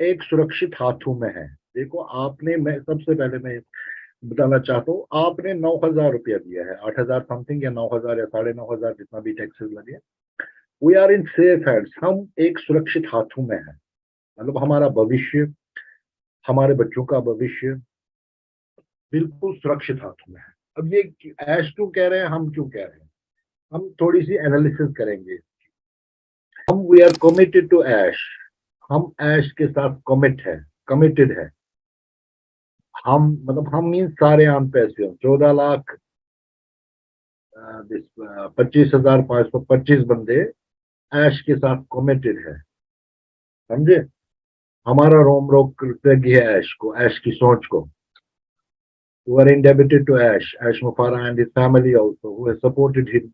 एक सुरक्षित हाथों में है। देखो आपने, मैं सबसे पहले मैं बताना चाहता हूँ, आपने 9,000 रुपया दिया है, 8,000 समथिंग या 9,000 या 9,500 जितना भी टैक्सेस लगे। We are in safe hands, हम एक सुरक्षित हाथों में है। मतलब हमारा भविष्य, हमारे बच्चों का भविष्य बिल्कुल सुरक्षित हाथों में है। अब ये ऐश क्यों कह रहे हैं, हम क्यों कह रहे हैं, हम थोड़ी सी एनालिसिस करेंगे। हम वी आर कमिटेड टू ऐश, हम ऐश के साथ कमिटेड है। हम मतलब हम मीन सारे आम पैसे 14 लाख 25,525 बंदे ऐश के साथ कमिटेड है, समझे। हमारा रोम रोक करती है ऐश को, ऐश की सोच को। who are indebted to Ash Mufara and his family also, who has supported him,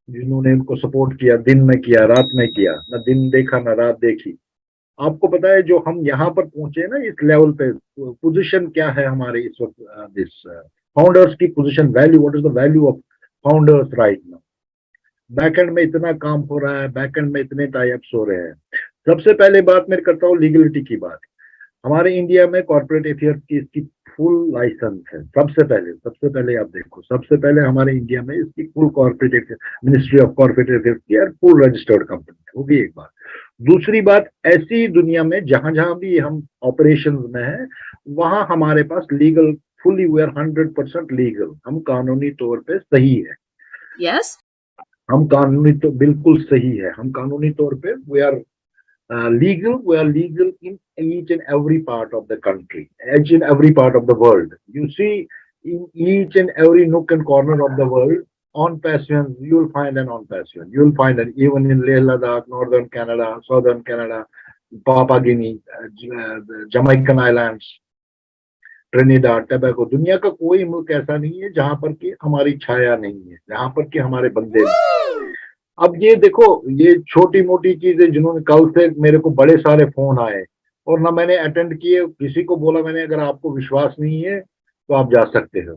जिन्होंने इनको सपोर्ट किया, दिन में किया, रात में किया, ना दिन देखा ना रात देखी। आपको पता है जो हम यहाँ पर पहुंचे ना इस लेवल पे, पोजीशन क्या है हमारे इस वक्त, दिस फाउंडर्स की position, value, what is the value of founders right now. Backend में इतना काम हो रहा है, बैकएंड में इतने टाइप्स हो रहे हैं। सबसे पहले बात मैं करता हूँ लीगलिटी की बात। हमारे इंडिया में कॉर्पोरेट अफेयर्स की इसकी फुल लाइसेंस है। सबसे पहले आप देखो, सबसे पहले हमारे इंडिया में इसकी full corporate, ministry of corporate affairs की और फुल रजिस्टर्ड कंपनी होगी, एक बात। दूसरी बात, ऐसी दुनिया में जहां जहां भी हम ऑपरेशन में है, वहां हमारे पास legal, fully we are 100% legal, हम कानूनी तौर पे सही है। Yes. हम कानूनी तो बिल्कुल सही है, हम कानूनी तौर पे we are legal, we are legal in each and every part of the country, each and every part of the world. You see, in each and every nook and corner of the world, on passion, you will find an on passion. You will find it even in Leh Ladakh, northern Canada, southern Canada, Papua Guinea, the Jamaican Islands, Trinidad tobacco. दुनिया का कोई मुल्क ऐसा नहीं है जहां पर कि हमारी छाया नहीं है, जहां पर कि हमारे बंदे नहीं। अब ये देखो, ये छोटी मोटी चीजें, जिन्होंने कल से मेरे को बड़े सारे फोन आए और ना मैंने अटेंड किए, किसी को बोला मैंने अगर आपको विश्वास नहीं है तो आप जा सकते हो,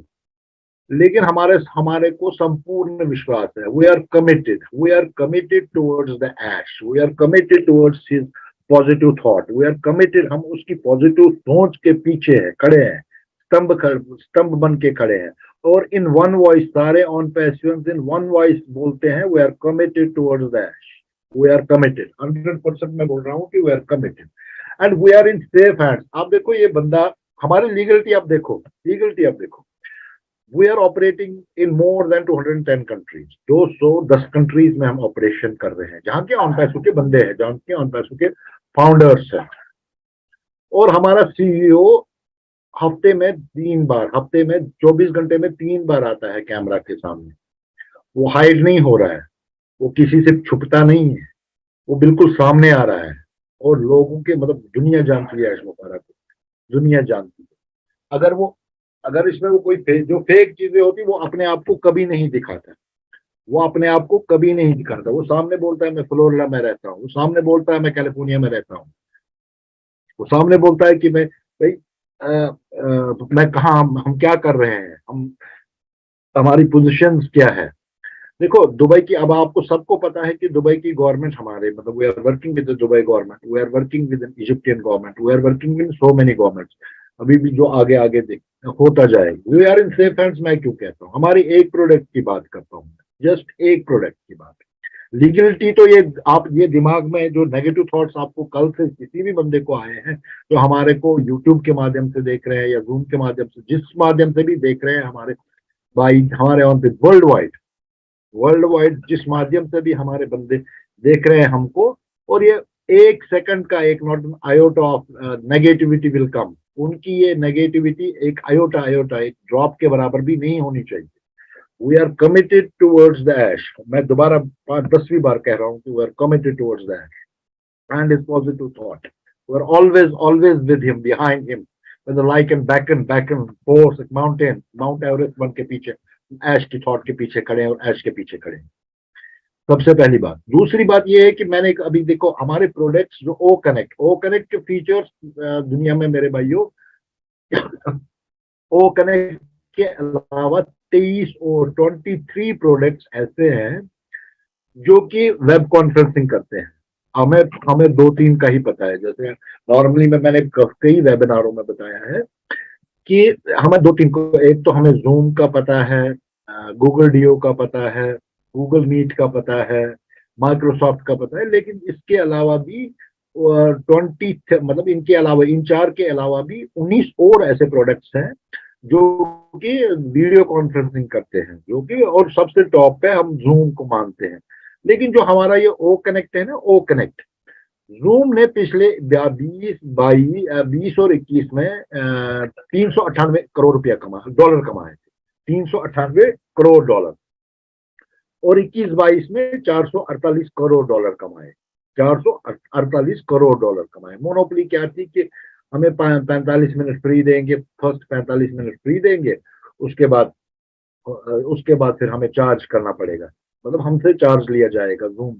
लेकिन हमारे हमारे को संपूर्ण विश्वास है। We are committed towards the ash, we are committed towards his positive thought, we are committed, हम उसकी पॉजिटिव सोच के पीछे है, खड़े हैं, स्तंभ बन के खड़े हैं। और इन वन वॉइस सारे ऑन पैशंस इन वन वॉइस बोलते हैं, we are committed towards the ash, we are committed 100%। मैं बोल रहा हूँ कि we are committed and we are in safe hands. आप देखो ये बंदा, हमारी लीगलिटी आप देखो, we are operating in more than 210 countries, 210 countries में हम ऑपरेशन कर रहे हैं, जहां के ऑन पैसों के बंदे हैं, जहां के ऑन पैसों के फाउंडर्स हैं। और हमारा सीईओ हफ्ते में 24 घंटे में 3 बार आता है कैमरा के सामने। वो हाइड नहीं हो रहा है, वो किसी से छुपता नहीं है, वो बिल्कुल सामने आ रहा है। और लोगों के मतलब दुनिया जानती है ऐश मुबारक को, दुनिया जानती है। अगर इसमें वो कोई जो फेक चीजें होती, वो अपने आप को कभी नहीं दिखाता, वो अपने आप को कभी नहीं दिखाता। वो सामने बोलता है मैं फ्लोरिडा में रहता हूँ, वो सामने बोलता है मैं कैलिफोर्निया में रहता हूँ, वो सामने बोलता है कि मैं भाई मैं कहा, हम क्या कर रहे हैं, हम हमारी पोजीशन क्या है। देखो दुबई की, अब आपको सबको पता है कि दुबई की गवर्नमेंट हमारे, मतलब we are working with the Dubai government, we are working with the Egyptian government, we are working with so many governments. अभी भी जो आगे आगे देख होता जाएगा, we are in safe hands. मैं क्यों कहता हूँ, हमारी एक प्रोडक्ट की बात करता हूँ, जस्ट एक प्रोडक्ट की बात। लीगलिटी तो ये आप ये दिमाग में जो नेगेटिव थॉट्स आपको कल से किसी भी बंदे को आए हैं, जो हमारे को यूट्यूब के माध्यम से देख रहे हैं या जूम के माध्यम से, जिस माध्यम से भी देख रहे हैं हमारे भाई, हमारे ऑन पे वर्ल्ड वाइड जिस माध्यम से भी हमारे बंदे देख रहे हैं हमको, और ये एक सेकंड का एक not iota of negativity will come. उनकी ये नेगेटिविटी एक आयोटा एक ड्रॉप के बराबर भी नहीं होनी चाहिए। We are committed towards the ash. मैं दोबारा 10वीं बार कह रहा हूँ कि we are committed towards the ash and his positive thought. We're always with him, behind him, with the like and back and forth, Mount Everest बन के पीछे, ऐश की थॉट के पीछे खड़े हैं और ऐश के पीछे खड़े हैं। सबसे पहली बात। दूसरी बात ये है कि मैंने अभी देखो हमारे प्रोडक्ट्स जो ओ कनेक्ट के फीचर्स दुनिया में मेरे भाइयों, ओ कनेक्ट के अलावा 23 और 23 प्रोडक्ट्स ऐसे हैं जो कि वेब कॉन्फ्रेंसिंग करते हैं। हमें हमें दो तीन का ही पता है। जैसे नॉर्मली में मैंने कई वेबिनारों में बताया है कि हमें दो तीन को, एक तो हमें जूम का पता है, गूगल डीओ का पता है, गूगल मीट का पता है, माइक्रोसॉफ्ट का पता है, लेकिन इसके अलावा भी 20, मतलब इनके अलावा, इन चार के अलावा भी 19 और ऐसे प्रोडक्ट्स हैं जो कि वीडियो कॉन्फ्रेंसिंग करते हैं, जो कि और सबसे टॉप पे हम जूम को मानते हैं। लेकिन जो हमारा ये ओ कनेक्ट है ना, ओ कनेक्ट, जूम ने पिछले 20 और 21 में 398 करोड़ रुपया डॉलर कमाए थे, 398 करोड़ डॉलर। और 21-22 में 448 करोड़ डॉलर कमाए, 448 करोड़ डॉलर कमाए। मोनोपोली क्या थी कि हमें 45 मिनट फ्री देंगे, फर्स्ट 45 मिनट फ्री देंगे, उसके बाद उसके बाद फिर हमें चार्ज करना पड़ेगा, मतलब हमसे चार्ज लिया जाएगा, जूम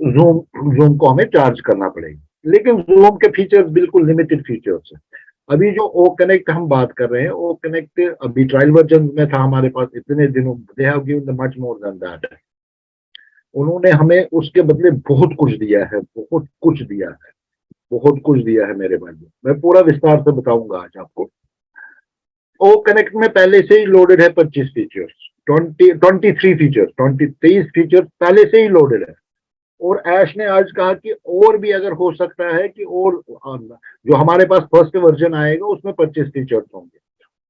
जूम जूम को हमें चार्ज करना पड़ेगा। लेकिन जूम के फीचर्स बिल्कुल लिमिटेड फीचर्स हैं। अभी जो ओ कनेक्ट हम बात कर रहे हैं, ओ कनेक्ट अभी ट्रायल वर्जन में था हमारे पास इतने दिनों, they have given much more than that. उन्होंने हमें उसके बदले बहुत कुछ दिया है, बहुत कुछ दिया है, बहुत कुछ दिया है मेरे भाई। मैं पूरा विस्तार से बताऊंगा आज आपको। ओ कनेक्ट में पहले से ही लोडेड है 25 फीचर्स, 23 फीचर्स, 23 फीचर्स पहले से ही लोडेड है। और ऐश ने आज कहा कि और भी अगर हो सकता है कि और जो हमारे पास फर्स्ट वर्जन आएगा उसमें 25 फीचर्स होंगे,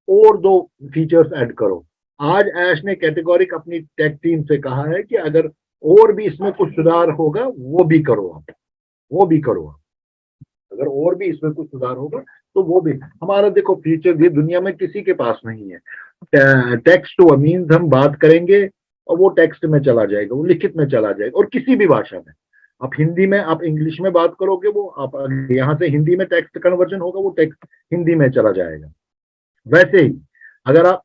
और दो फीचर्स ऐड करो। आज ऐश ने कैटेगोरिक अपनी टेक टीम से कहा है कि अगर और भी इसमें कुछ सुधार होगा वो भी करो आप, वो भी करो आप। अगर और भी इसमें कुछ सुधार होगा तो वो भी। हमारा देखो फीचर ये दुनिया में किसी के पास नहीं है। टेक्स्ट टू मीन्स हम बात करेंगे और वो टेक्स्ट में चला जाएगा, वो लिखित में चला जाएगा, और किसी भी भाषा में। आप हिंदी में, आप इंग्लिश में बात करोगे, वो आप यहाँ से हिंदी में टेक्स्ट कन्वर्जन होगा, वो टेक्स्ट हिंदी में चला जाएगा। वैसे ही अगर आप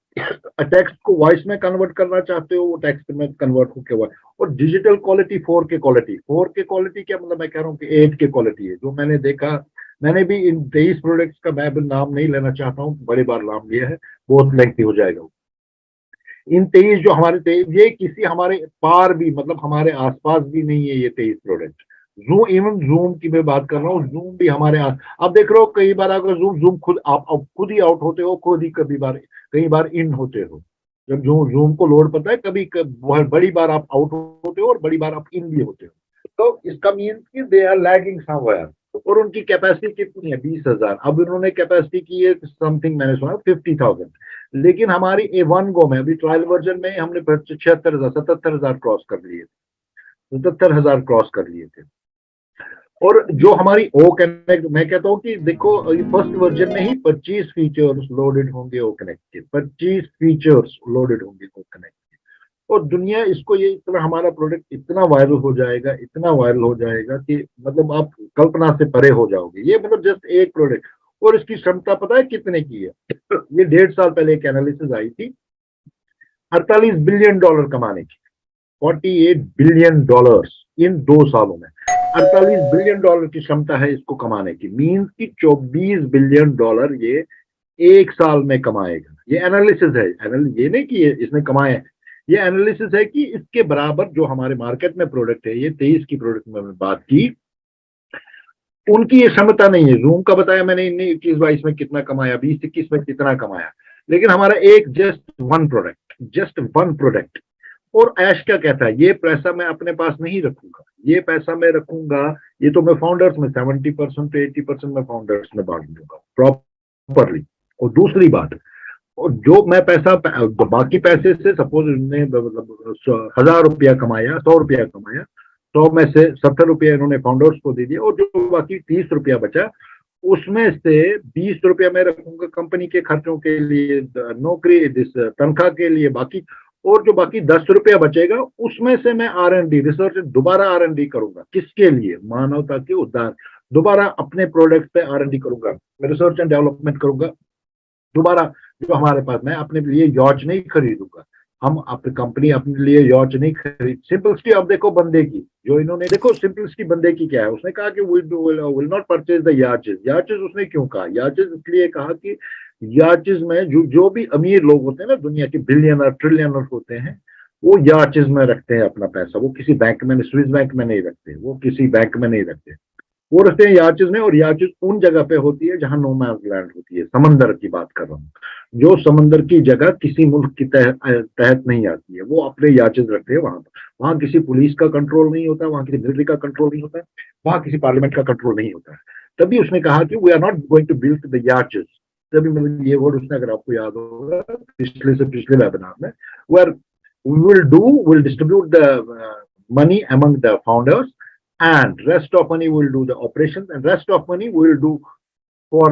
टेक्स्ट को वॉइस में कन्वर्ट करना चाहते हो, वो टेक्स्ट में कन्वर्ट होकर वॉइस। और digital quality, 4K quality, 4K quality क्या मतलब, मैं कह रहा हूँ कि 8K क्वालिटी है जो मैंने देखा। मैंने भी इन 23 प्रोडक्ट्स का मैं नाम नहीं लेना चाहता हूँ, बड़े बार नाम लिया है, बहुत लेंथी हो जाएगा। इन 23 जो हमारे 23, ये किसी हमारे पार भी, मतलब हमारे आसपास भी नहीं है ये 23 प्रोडक्ट। जूम, इवन जूम की मैं बात कर रहा हूँ, जूम भी हमारे आप देख रहे हो कई बार अगर जूम जूम खुद आप खुद ही आउट होते हो, खुद ही कई बार इन होते हो। जब जूम को लोड पता है, बड़ी बार आप आउट होते हो और बड़ी बार आप इन भी होते हो। तो इसका मीन्स कि दे आर लैगिंग समवेयर। और उनकी कैपेसिटी कितनी है, 20,000। अब इन्होंने कैपेसिटी की है समथिंग, मैंने सुना 50,000। लेकिन हमारी A1 गो में अभी ट्रायल वर्जन में हमने 76,000 77,000 क्रॉस कर लिए थे, 77,000 क्रॉस कर लिए थे। और जो हमारी ओ कनेक्ट, मैं कहता हूँ कि देखो फर्स्ट वर्जन में ही 25 फीचर्स लोडेड होंगे ओ कनेक्ट के, 25 फीचर्स लोडेड होंगे ओ कनेक्ट के। और दुनिया इसको, ये इतना हमारा प्रोडक्ट इतना वायरल हो जाएगा, इतना वायरल हो जाएगा कि मतलब आप कल्पना से परे हो जाओगे। ये मतलब जस्ट एक प्रोडक्ट, और इसकी क्षमता पता है कितने की है? ये 1.5 साल पहले एक एनालिसिस आई थी, 48 बिलियन डॉलर कमाने की, 48 बिलियन डॉलर्स इन 2 सालों में। 48 बिलियन डॉलर की क्षमता है इसको कमाने की, मीन्स की 24 बिलियन डॉलर ये एक साल में कमाएगा। ये एनालिसिस है, ये नहीं कि इसने कमाए हैं, ये एनालिसिस है कि इसके बराबर जो हमारे मार्केट में प्रोडक्ट है, ये 23 की प्रोडक्ट में बात की, उनकी ये क्षमता नहीं है। जूम का बताया मैंने, 21-22 में कितना कमाया, 20-21 में कितना कमाया, लेकिन हमारा एक जस्ट वन प्रोडक्ट। और ऐश क्या कहता है, ये पैसा मैं अपने पास नहीं रखूंगा, ये पैसा मैं रखूंगा, ये तो मैं फाउंडर्स में 70% to 80% में फाउंडर्स में बांट दूंगा प्रॉपरली। और दूसरी बात, और जो मैं पैसा, बाकी पैसे से सपोज इन्होंने मतलब 1,000 रुपया कमाया, 100 रुपया कमाया, 100 में से 70 रुपया इन्होंने फाउंडर्स को दे दिया, और जो बाकी 30 रुपया बचा, उसमें से 20 रुपया मैं रखूंगा कंपनी के खर्चों के लिए, नौकरी तनख्वाह के लिए, बाकी। और जो बाकी 10 रुपया बचेगा, उसमें से मैं R&D, रिसर्च, दोबारा R&D करूंगा। किसके लिए? मानवता के उद्धार। दोबारा अपने प्रोडक्ट पे R&D करूंगा, मैं रिसर्च एंड डेवलपमेंट करूंगा दोबारा। जो हमारे पास, मैं अपने लिए यॉच नहीं खरीदूंगा, हम अपनी कंपनी अपने लिए यॉच नहीं खरीद। सिंपलिसिटी अब देखो बंदे की, जो इन्होंने, देखो सिंपलिसिटी बंदे की क्या है, उसने कहा कि विल नॉट परचेज द याचेस। याचेस उसने क्यों कहा? याचेस इसलिए कहा कि याचेस में जो भी अमीर लोग होते हैं ना दुनिया के, बिलियनर ट्रिलियनर होते हैं, वो यार्चेस में रखते हैं अपना पैसा, वो किसी बैंक में, स्विस बैंक में नहीं रखते, वो किसी बैंक में नहीं रखते, वो रखते हैं यार्चेस में। और यार्चेस उन जगह पे होती है जहां नो मैंस लैंड होती है, समंदर की बात कर रहा हूँ, जो समंदर की जगह किसी मुल्क की तहत नहीं आती है, वो अपने यार्चेस रखते हैं वहां पर। वहां किसी पुलिस का कंट्रोल नहीं होता, वहां किसी मिलिट्री का कंट्रोल नहीं होता है, वहां किसी पार्लियामेंट का कंट्रोल नहीं होता है। तभी उसने कहा कि we are not going to build the arches. तभी मतलब ये वर्ड उसने, अगर आपको याद होगा पिछले से पिछले वेबिनार में, where we'll distribute the money among the founders, and rest of money will do the operations, and rest of money will do for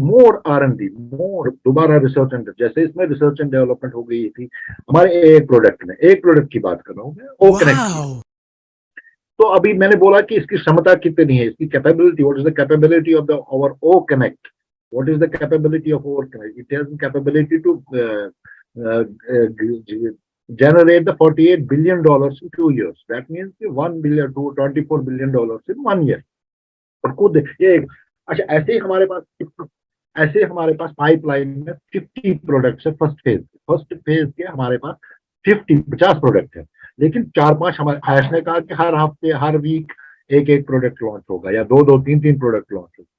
more R&D, more दोबारा रिसर्च एंड, जैसे इसमें रिसर्च एंड डेवलपमेंट हो गई थी हमारे एक product में, एक प्रोडक्ट की बात कर रहा हूँ मैं, ओ कनेक्ट की। तो अभी मैंने बोला कि इसकी क्षमता कितनी है, इसकी capability, what is the capability of the our O connect, what is the capability of over connect, it has capability to generate the $48 billion in 2 years. That means $1 billion to $24 billion in 1 year. और खुद ये, अच्छा ऐसे हमारे पास pipeline में 50 products है first phase के हमारे पास 50 प्रोडक्ट है। लेकिन 4-5 हमारे आयश ने कहा कि हर हफ्ते हर वीक एक एक प्रोडक्ट लॉन्च होगा, या 2-2 3-3 प्रोडक्ट लॉन्च होगा।